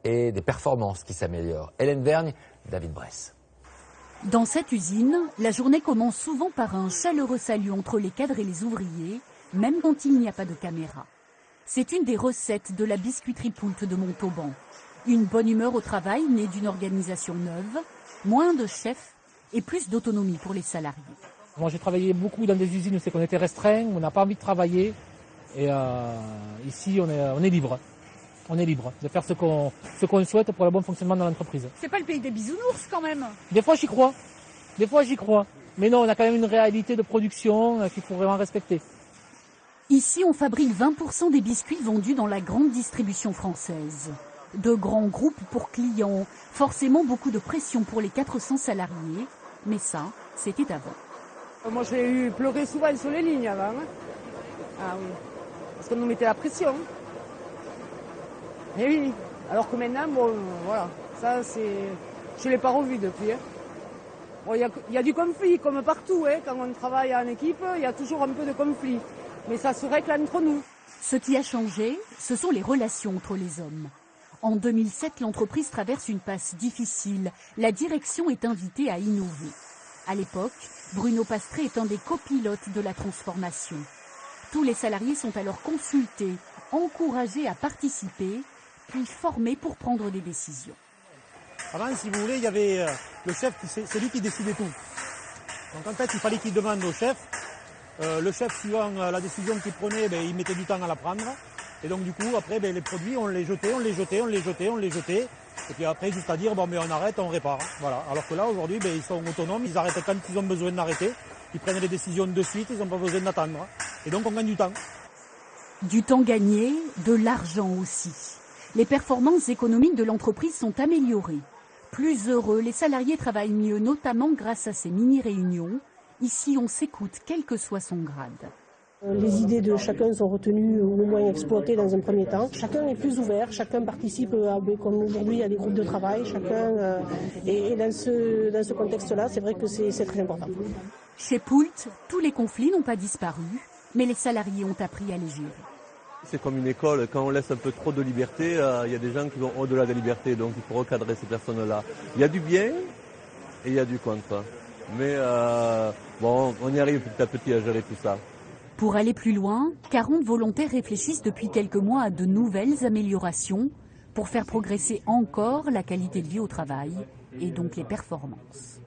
et des performances qui s'améliorent. Hélène Vergne, David Bress. Dans cette usine, la journée commence souvent par un chaleureux salut entre les cadres et les ouvriers, même quand il n'y a pas de caméra. C'est une des recettes de la biscuiterie Poult de Montauban. Une bonne humeur au travail née d'une organisation neuve, moins de chefs et plus d'autonomie pour les salariés. Moi j'ai travaillé beaucoup dans des usines où c'est qu'on était restreint, on n'a pas envie de travailler. Et ici on est libre. On est libre de faire ce qu'on souhaite pour le bon fonctionnement de l'entreprise. C'est pas le pays des bisounours quand même. Des fois j'y crois. Mais non, on a quand même une réalité de production qu'il faut vraiment respecter. Ici, on fabrique 20% des biscuits vendus dans la grande distribution française. De grands groupes pour clients, forcément beaucoup de pression pour les 400 salariés. Mais ça, c'était avant. Moi, j'ai eu pleurer souvent sur les lignes avant. Ah oui, parce qu'on nous mettait la pression. Et oui, alors que maintenant, bon, voilà, ça c'est... Je ne l'ai pas revu depuis. Bon, y a du conflit, comme partout, quand on travaille en équipe, il y a toujours un peu de conflit. Mais ça se règle entre nous. Ce qui a changé, ce sont les relations entre les hommes. En 2007, l'entreprise traverse une passe difficile. La direction est invitée à innover. À l'époque, Bruno Pastré est un des copilotes de la transformation. Tous les salariés sont alors consultés, encouragés à participer, puis formés pour prendre des décisions. Avant, si vous voulez, il y avait le chef, c'est lui qui décidait tout. Donc en fait, il fallait qu'il demande au chef. Le chef, suivant la décision qu'il prenait, il mettait du temps à la prendre. Et donc du coup, après, les produits, on les jetait. Et puis après, juste à dire, on arrête, on répare. Voilà. Alors que là, aujourd'hui, ils sont autonomes, ils arrêtent quand ils ont besoin d'arrêter. Ils prennent les décisions de suite, ils n'ont pas besoin d'attendre. Et donc on gagne du temps. Du temps gagné, de l'argent aussi. Les performances économiques de l'entreprise sont améliorées. Plus heureux, les salariés travaillent mieux, notamment grâce à ces mini-réunions. Ici, on s'écoute, quel que soit son grade. Les idées de chacun sont retenues ou au moins exploitées dans un premier temps. Chacun est plus ouvert, chacun participe, comme aujourd'hui, à des groupes de travail. Et dans ce contexte-là, c'est vrai que c'est très important. Chez Poult, tous les conflits n'ont pas disparu, mais les salariés ont appris à les gérer. C'est comme une école, quand on laisse un peu trop de liberté, il y a des gens qui vont au-delà de la liberté, donc il faut recadrer ces personnes-là. Il y a du bien et il y a du contre. Mais on y arrive petit à petit à gérer tout ça. Pour aller plus loin, 40 volontaires réfléchissent depuis quelques mois à de nouvelles améliorations pour faire progresser encore la qualité de vie au travail et donc les performances.